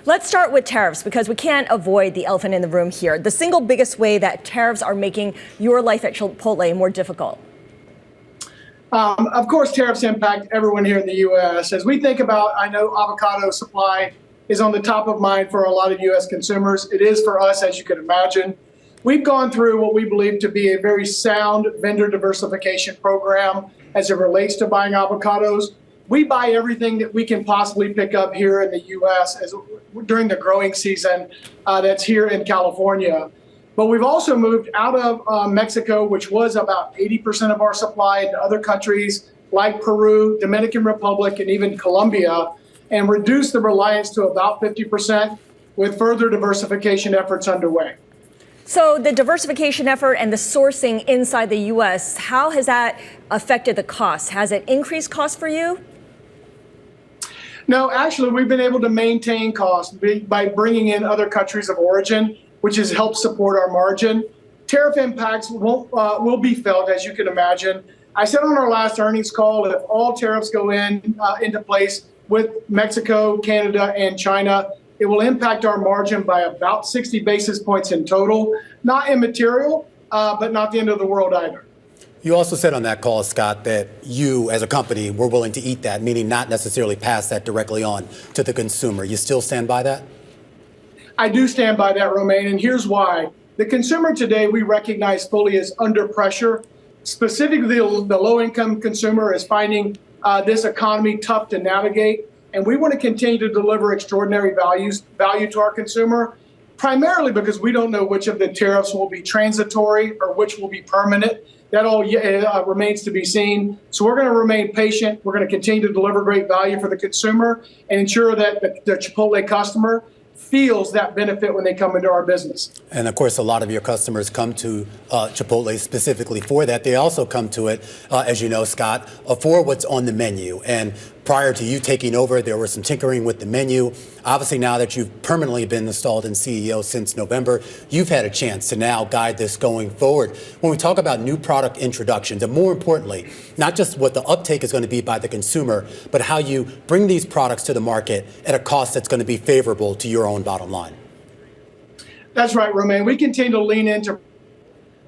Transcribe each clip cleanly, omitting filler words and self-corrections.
Let's start with tariffs, because we can't avoid the elephant in the room here. The single biggest way that tariffs are making your life at Chipotle more difficult. Of course, tariffs impact everyone here in the U.S. As we think about, I know avocado supply is on the top of mind for a lot of U.S. consumers. It is for us, as you can imagine. We've gone through what we believe to be a very sound vendor diversification program as it relates to buying avocados. We buy everything that we can possibly pick up here in the U.S. During the growing season that's here in California. But we've also moved out of Mexico, which was about 80% of our supply, into other countries like Peru, Dominican Republic, and even Colombia, and reduced the reliance to about 50% with further diversification efforts underway. So the diversification effort and the sourcing inside the U.S., how has that affected the cost? Has it increased costs for you? No, actually, we've been able to maintain costs by bringing in other countries of origin, which has helped support our margin. Tariff impacts will be felt, as you can imagine. I said on our last earnings call, if all tariffs go into place with Mexico, Canada, and China, it will impact our margin by about 60 basis points in total. Not immaterial, but not the end of the world either. You also said on that call, Scott, that you as a company were willing to eat that, meaning not necessarily pass that directly on to the consumer. You still stand by that? I do stand by that, Romaine, and here's why. The consumer today, we recognize fully, is under pressure. Specifically, the low-income consumer is finding this economy tough to navigate, and we want to continue to deliver extraordinary value to our consumer, primarily because we don't know which of the tariffs will be transitory or which will be permanent. That all remains to be seen. So we're going to remain patient. We're going to continue to deliver great value for the consumer and ensure that the Chipotle customer feels that benefit when they come into our business. And of course, a lot of your customers come to Chipotle specifically for that. They also come to it, as you know, Scott, for what's on the menu. And prior to you taking over, there was some tinkering with the menu. Obviously, now that you've permanently been installed in CEO since November, you've had a chance to now guide this going forward. When we talk about new product introductions, and more importantly, not just what the uptake is going to be by the consumer, but how you bring these products to the market at a cost that's going to be favorable to your own bottom line. That's right, Romaine. We continue to lean into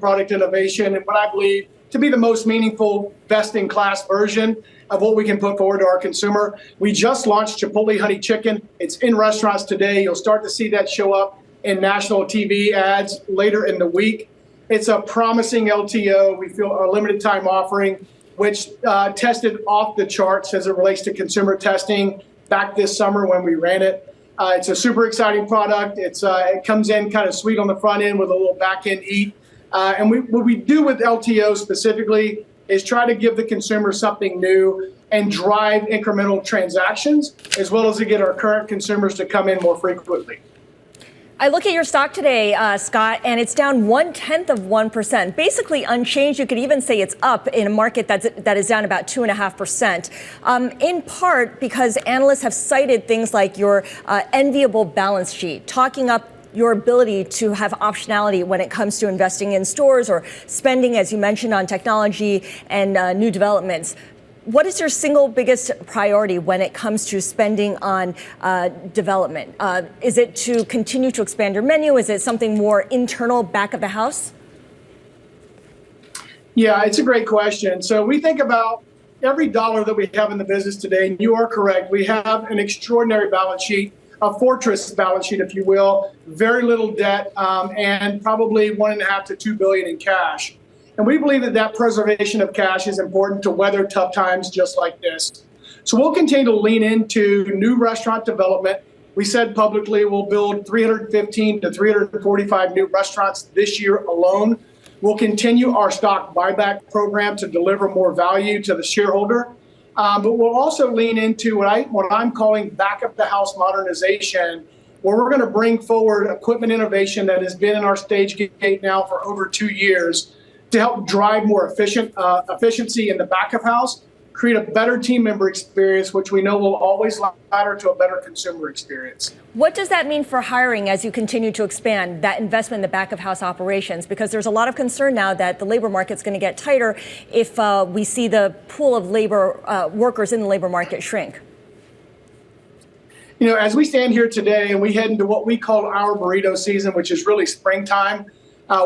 product innovation and what I believe to be the most meaningful, best-in-class version of what we can put forward to our consumer. We just launched Chipotle Honey Chicken. It's in restaurants today. You'll start to see that show up in national TV ads later in the week. It's a promising LTO. We feel a limited time offering, which tested off the charts as it relates to consumer testing back this summer when we ran it. It's a super exciting product. It comes in kind of sweet on the front end with a little back end eat. And what we do with LTO specifically is try to give the consumer something new and drive incremental transactions, as well as to get our current consumers to come in more frequently. I look at your stock today, Scott, and it's down 0.1%, basically unchanged. You could even say it's up in a market that is down about 2.5%, in part because analysts have cited things like your enviable balance sheet, talking up your ability to have optionality when it comes to investing in stores or spending, as you mentioned, on technology and new developments. What is your single biggest priority when it comes to spending on development? Is it to continue to expand your menu? Is it something more internal, back of the house? Yeah, it's a great question. So we think about every dollar that we have in the business today, and you are correct. We have an extraordinary balance sheet, a fortress balance sheet, if you will, very little debt, and probably $1.5 to $2 billion in cash. And we believe that preservation of cash is important to weather tough times just like this. So we'll continue to lean into new restaurant development. We said publicly we'll build 315 to 345 new restaurants this year alone. We'll continue our stock buyback program to deliver more value to the shareholder. But we'll also lean into what I'm calling back of the house modernization, where we're going to bring forward equipment innovation that has been in our stage gate now for over 2 years to help drive more efficiency in the back of house, create a better team member experience, which we know will always ladder to a better consumer experience. What does that mean for hiring as you continue to expand that investment in the back of house operations? Because there's a lot of concern now that the labor market's going to get tighter if we see the pool of labor workers in the labor market shrink. As we stand here today and we head into what we call our burrito season, which is really springtime,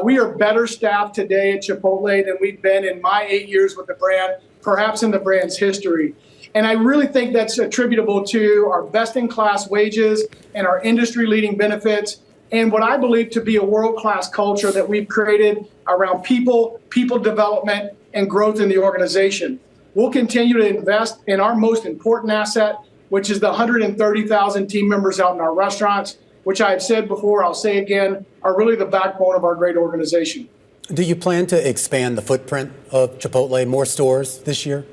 we are better staffed today at Chipotle than we've been in my 8 years with the brand, perhaps in the brand's history. And I really think that's attributable to our best-in-class wages and our industry-leading benefits and what I believe to be a world-class culture that we've created around people development, and growth in the organization. We'll continue to invest in our most important asset, which is the 130,000 team members out in our restaurants, which I have said before, I'll say again, are really the backbone of our great organization. Do you plan to expand the footprint of Chipotle, more stores this year?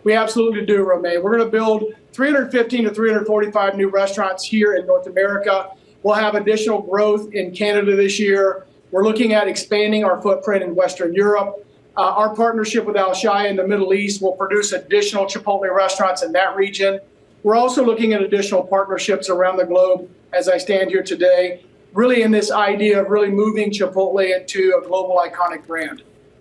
We absolutely do, Romain. We're going to build 315 to 345 new restaurants here in North America. We'll have additional growth in Canada this year. We're looking at expanding our footprint in Western Europe. Our partnership with Al Shaya in the Middle East will produce additional Chipotle restaurants in that region. We're also looking at additional partnerships around the globe as I stand here today, really in this idea of really moving Chipotle into a global iconic brand.